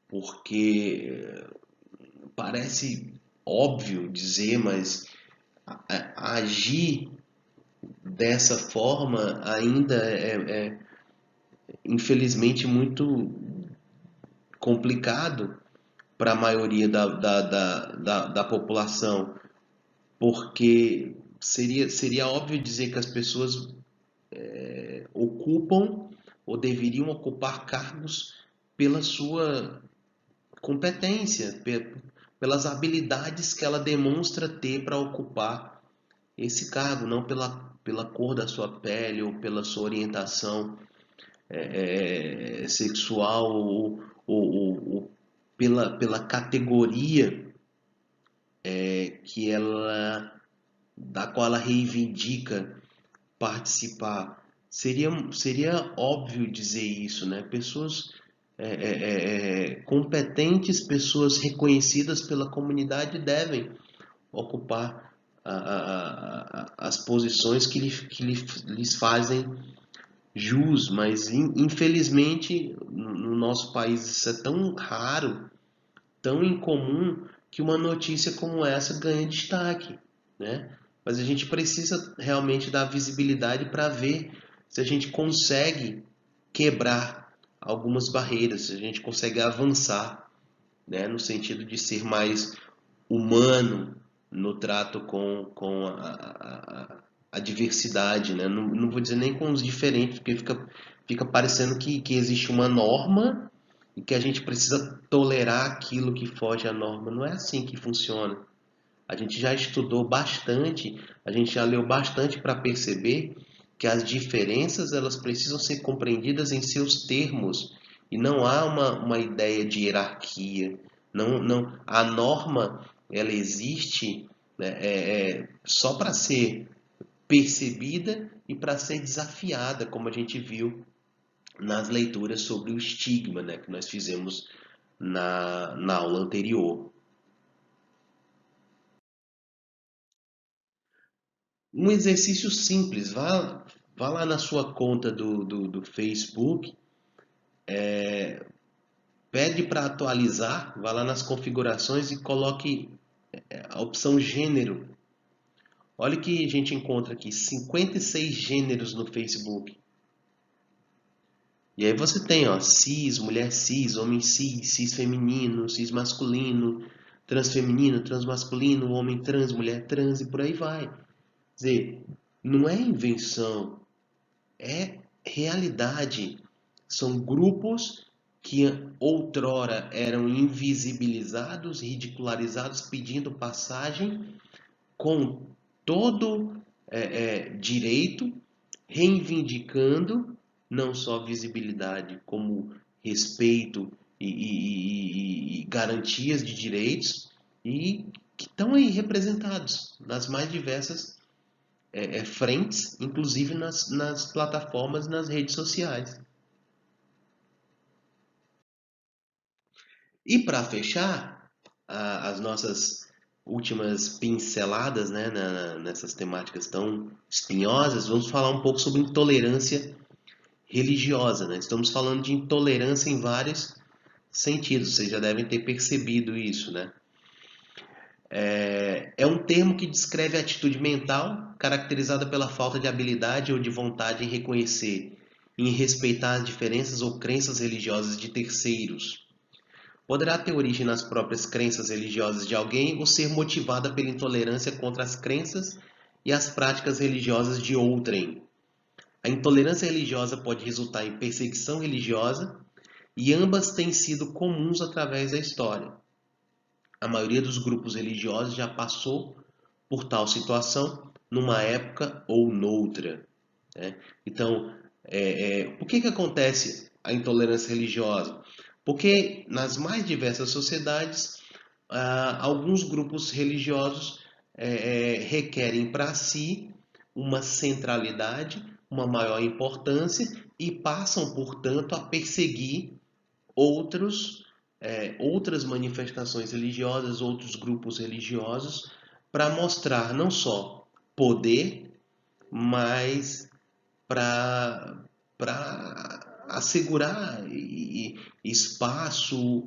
Porque parece óbvio dizer, mas agir dessa forma ainda é infelizmente muito complicado para a maioria da população, porque seria óbvio dizer que as pessoas ocupam ou deveriam ocupar cargos pela sua competência, pelas habilidades que ela demonstra ter para ocupar esse cargo, não pela cor da sua pele ou pela sua orientação sexual ou pela categoria da qual ela reivindica participar. Seria óbvio dizer isso, né? Pessoas competentes, pessoas reconhecidas pela comunidade devem ocupar as posições que lhes fazem jus, mas infelizmente no nosso país isso é tão raro, tão incomum, que uma notícia como essa ganha destaque, né? Mas a gente precisa realmente dar visibilidade para ver se a gente consegue quebrar algumas barreiras, se a gente consegue avançar, né? No sentido de ser mais humano no trato com a diversidade, né? Não vou dizer nem com os diferentes, porque fica parecendo que existe uma norma e que a gente precisa tolerar aquilo que foge à norma. Não é assim que funciona. A gente já estudou bastante, a gente já leu bastante para perceber que as diferenças elas precisam ser compreendidas em seus termos e não há uma ideia de hierarquia. Não, a norma ela existe, né, só para ser percebida e para ser desafiada, como a gente viu nas leituras sobre o estigma, né, que nós fizemos na aula anterior. Um exercício simples, vá lá na sua conta do Facebook, pede para atualizar, vá lá nas configurações e coloque a opção gênero. Olha que a gente encontra aqui 56 gêneros no Facebook. E aí você tem, ó, cis, mulher cis, homem cis, cis feminino, cis masculino, transfeminino, transmasculino, homem trans, mulher trans e por aí vai. Quer dizer, não é invenção, é realidade. São grupos que outrora eram invisibilizados, ridicularizados, pedindo passagem com todo direito, reivindicando não só visibilidade, como respeito e garantias de direitos, e que estão aí representados nas mais diversas frentes, inclusive nas plataformas, nas redes sociais. E para fechar, as nossas últimas pinceladas, né, nessas temáticas tão espinhosas, vamos falar um pouco sobre intolerância religiosa, né? Estamos falando de intolerância em vários sentidos, vocês já devem ter percebido isso, né? É um termo que descreve a atitude mental caracterizada pela falta de habilidade ou de vontade em reconhecer e em respeitar as diferenças ou crenças religiosas de terceiros. Poderá ter origem nas próprias crenças religiosas de alguém ou ser motivada pela intolerância contra as crenças e as práticas religiosas de outrem. A intolerância religiosa pode resultar em perseguição religiosa e ambas têm sido comuns através da história. A maioria dos grupos religiosos já passou por tal situação numa época ou noutra, né? Então, por que acontece a intolerância religiosa? Porque nas mais diversas sociedades, alguns grupos religiosos requerem para si uma centralidade, uma maior importância e passam, portanto, a perseguir outros, outras manifestações religiosas, outros grupos religiosos, para mostrar não só poder, mas para assegurar espaço,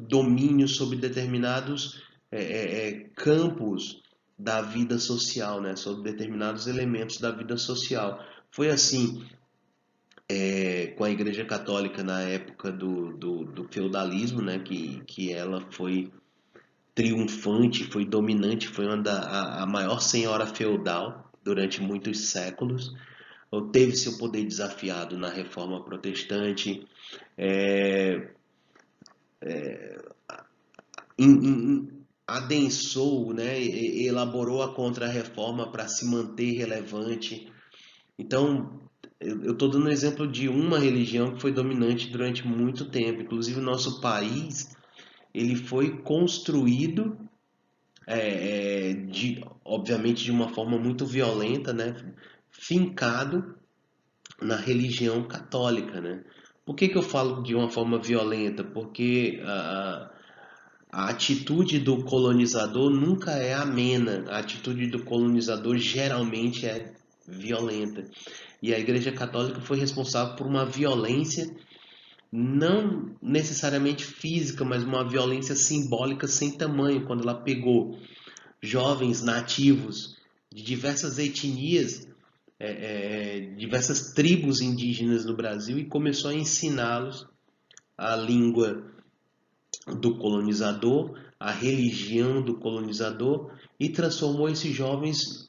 domínio sobre determinados campos da vida social, né? Sobre determinados elementos da vida social. Foi assim com a Igreja Católica na época do feudalismo, né? Que ela foi triunfante, foi dominante, foi a maior senhora feudal durante muitos séculos. Teve seu poder desafiado na Reforma Protestante, é, adensou, né, elaborou a Contra-Reforma para se manter relevante. Então, eu estou dando um exemplo de uma religião que foi dominante durante muito tempo. Inclusive, o nosso país ele foi construído obviamente de uma forma muito violenta, né? Fincado na religião católica, né? Por que eu falo de uma forma violenta? Porque a atitude do colonizador nunca é amena, a atitude do colonizador geralmente é violenta. E a Igreja Católica foi responsável por uma violência não necessariamente física, mas uma violência simbólica sem tamanho, quando ela pegou jovens nativos de diversas etnias, diversas tribos indígenas no Brasil e começou a ensiná-los a língua do colonizador, a religião do colonizador e transformou esses jovens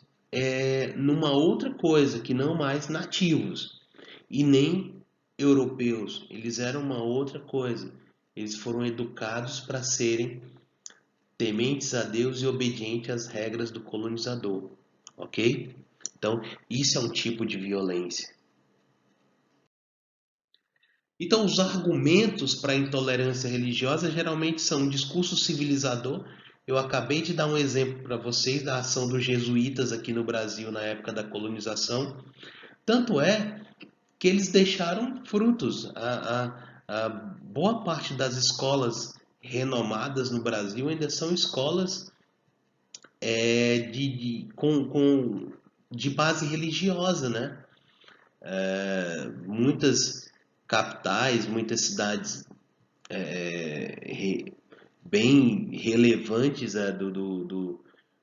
numa outra coisa, que não mais nativos e nem europeus. Eles eram uma outra coisa. Eles foram educados para serem tementes a Deus e obedientes às regras do colonizador, ok? Então, isso é um tipo de violência. Então, os argumentos para a intolerância religiosa geralmente são um discurso civilizador. Eu acabei de dar um exemplo para vocês da ação dos jesuítas aqui no Brasil na época da colonização. Tanto é que eles deixaram frutos. A boa parte das escolas renomadas no Brasil ainda são escolas de base religiosa, né? Muitas capitais, muitas cidades bem relevantes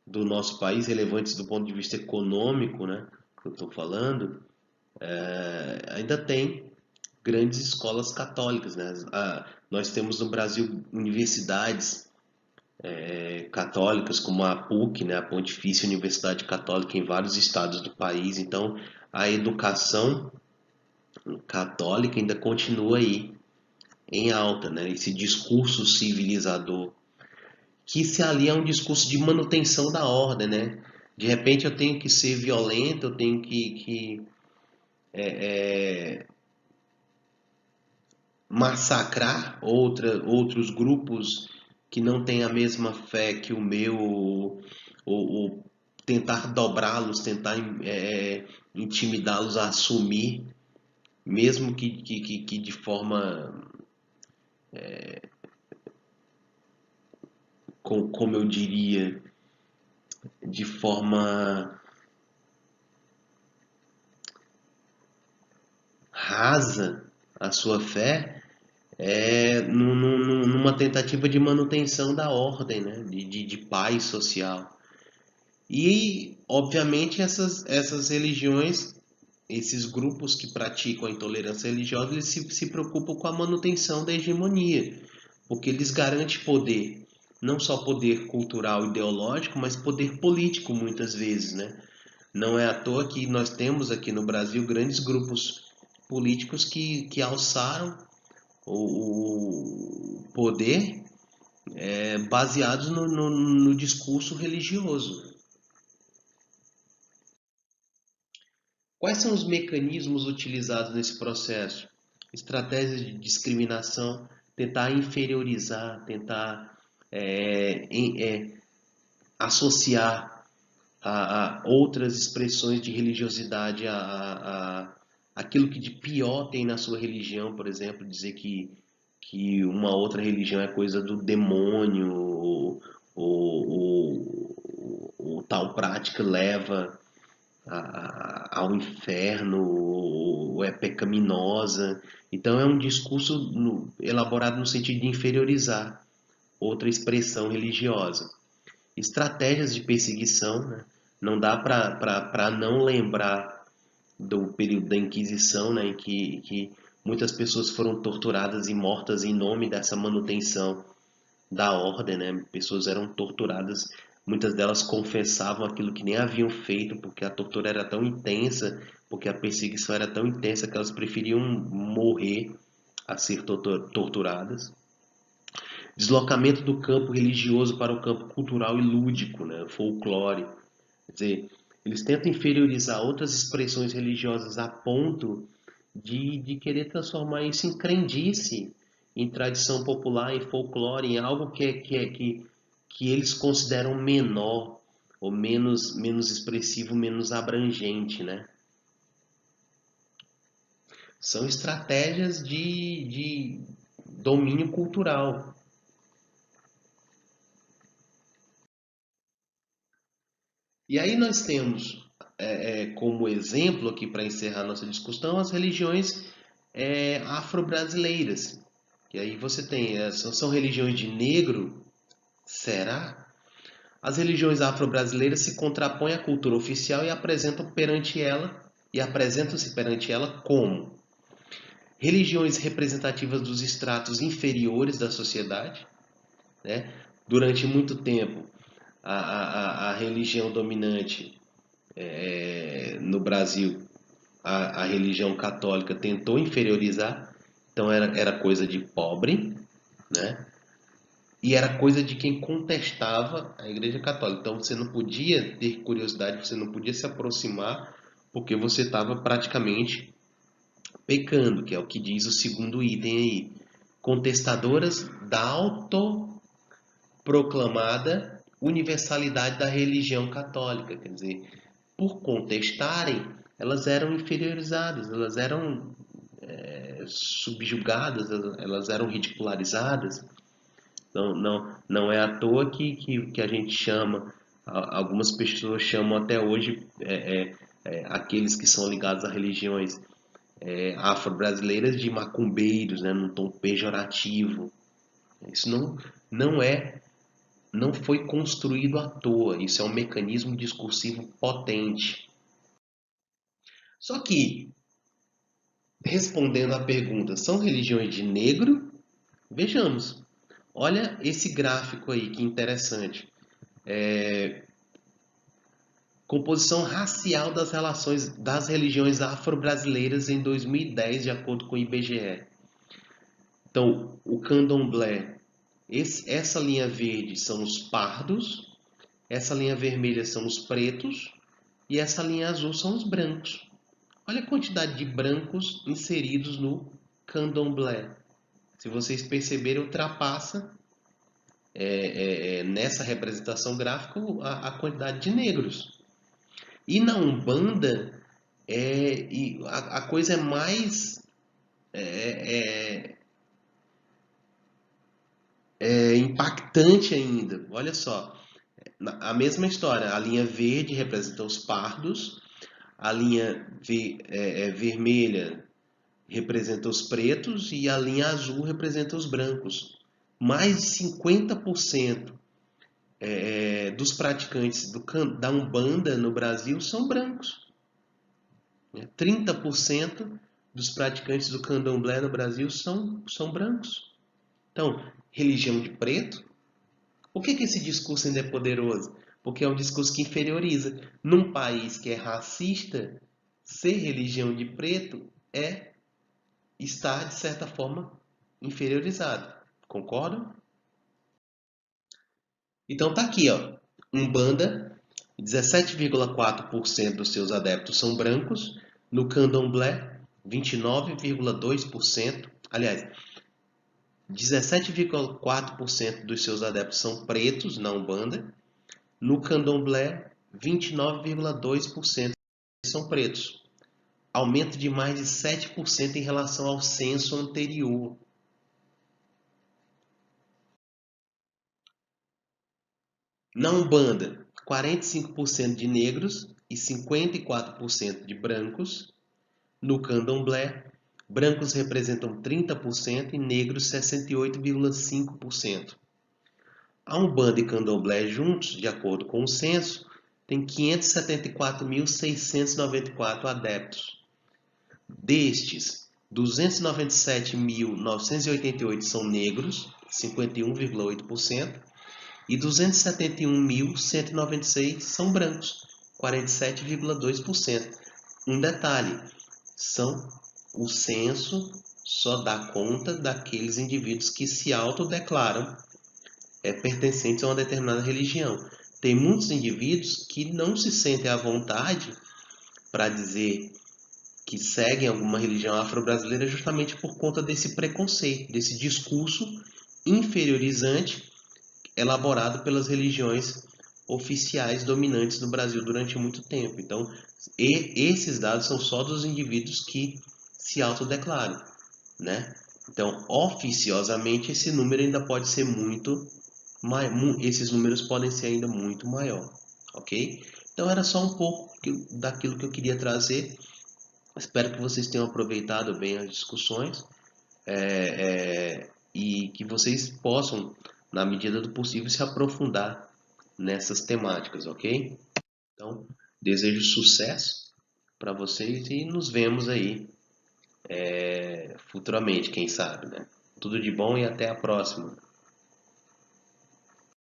do nosso país, relevantes do ponto de vista econômico, né? Que eu estou falando, ainda tem grandes escolas católicas, né? Nós temos no Brasil universidades católicas como a PUC, né? A Pontifícia Universidade Católica em vários estados do país. Então, a educação católica ainda continua aí em alta, né? Esse discurso civilizador que se alia a um discurso de manutenção da ordem, né? De repente eu tenho que ser violento, eu tenho que massacrar outros grupos que não têm a mesma fé que o meu, ou tentar dobrá-los, tentar intimidá-los a assumir, mesmo que de forma como eu diria, de forma rasa a sua fé, numa tentativa de manutenção da ordem, né? De paz social. E, obviamente, essas religiões, esses grupos que praticam a intolerância religiosa, eles se preocupam com a manutenção da hegemonia, porque eles garantem poder, não só poder cultural, ideológico, mas poder político muitas vezes, né? Não é à toa que nós temos aqui no Brasil grandes grupos políticos que alçaram o poder baseados no discurso religioso. Quais são os mecanismos utilizados nesse processo? Estratégias de discriminação, tentar inferiorizar, tentar associar a outras expressões de religiosidade aquilo que de pior tem na sua religião, por exemplo, dizer que uma outra religião é coisa do demônio, ou tal prática leva ao inferno, ou é pecaminosa. Então é um discurso elaborado no sentido de inferiorizar outra expressão religiosa. Estratégias de perseguição, né? Não dá para não lembrar do período da Inquisição, né, em que muitas pessoas foram torturadas e mortas em nome dessa manutenção da ordem, né? Pessoas eram torturadas, muitas delas confessavam aquilo que nem haviam feito, porque a tortura era tão intensa, porque a perseguição era tão intensa que elas preferiam morrer a ser torturadas. Deslocamento do campo religioso para o campo cultural e lúdico, né? Folclore. Quer dizer, eles tentam inferiorizar outras expressões religiosas a ponto de querer transformar isso em crendice, em tradição popular, em folclore, em algo que eles consideram menor, ou menos expressivo, menos abrangente, né? São estratégias de domínio cultural. E aí nós temos como exemplo aqui para encerrar nossa discussão as religiões afro-brasileiras. E aí você tem, são religiões de negro? Será? As religiões afro-brasileiras se contrapõem à cultura oficial e apresentam-se perante ela como religiões representativas dos estratos inferiores da sociedade, né? Durante muito tempo, a religião dominante no Brasil, a religião católica tentou inferiorizar, então era coisa de pobre, né? E era coisa de quem contestava a Igreja Católica. Então você não podia ter curiosidade, você não podia se aproximar, porque você estava praticamente pecando, que é o que diz o segundo item aí. Contestadoras da autoproclamada universalidade da religião católica. Quer dizer, por contestarem, elas eram inferiorizadas, elas eram subjugadas, elas eram ridicularizadas. Não é à toa que a gente chama, algumas pessoas chamam até hoje aqueles que são ligados a religiões afro-brasileiras de macumbeiros, né, num tom pejorativo. Isso não foi construído à toa, isso é um mecanismo discursivo potente. Só que, respondendo à pergunta, são religiões de negro? Vejamos. Olha esse gráfico aí, que interessante. Composição racial das relações das religiões afro-brasileiras em 2010, de acordo com o IBGE. Então, o candomblé, essa linha verde são os pardos, essa linha vermelha são os pretos e essa linha azul são os brancos. Olha a quantidade de brancos inseridos no candomblé. Se vocês perceberem, ultrapassa nessa representação gráfica a quantidade de negros. E na Umbanda, a coisa é mais impactante impactante ainda. Olha só, a mesma história. A linha verde representa os pardos, a linha vermelha representa os pretos e a linha azul representa os brancos. Mais de 50% dos praticantes da Umbanda no Brasil são brancos. 30% dos praticantes do Candomblé no Brasil são brancos. Então, religião de preto. Por que esse discurso ainda é poderoso? Porque é um discurso que inferioriza. Num país que é racista, ser religião de preto é estar, de certa forma, inferiorizado. Concordam? Então tá aqui, ó. Umbanda, 17,4% dos seus adeptos são brancos. No Candomblé, 29,2%. Aliás, 17,4% dos seus adeptos são pretos na Umbanda. No Candomblé, 29,2% são pretos. Aumento de mais de 7% em relação ao censo anterior. Na Umbanda, 45% de negros e 54% de brancos. No Candomblé, brancos representam 30% e negros 68,5%. A Umbanda e Candomblé juntos, de acordo com o censo, tem 574.694 adeptos. Destes, 297.988 são negros, 51,8%, e 271.196 são brancos, 47,2%. Um detalhe, o censo só dá conta daqueles indivíduos que se autodeclaram pertencentes a uma determinada religião. Tem muitos indivíduos que não se sentem à vontade para dizer que seguem alguma religião afro-brasileira justamente por conta desse preconceito, desse discurso inferiorizante elaborado pelas religiões oficiais dominantes no Brasil durante muito tempo. Então, esses dados são só dos indivíduos que se autodeclaram, né? Então, oficiosamente, esse número ainda pode ser esses números podem ser ainda muito maior, ok? Então, era só um pouco daquilo que eu queria trazer. Espero que vocês tenham aproveitado bem as discussões e que vocês possam, na medida do possível, se aprofundar nessas temáticas, ok? Então, desejo sucesso para vocês e nos vemos aí futuramente, quem sabe, né? Tudo de bom e até a próxima.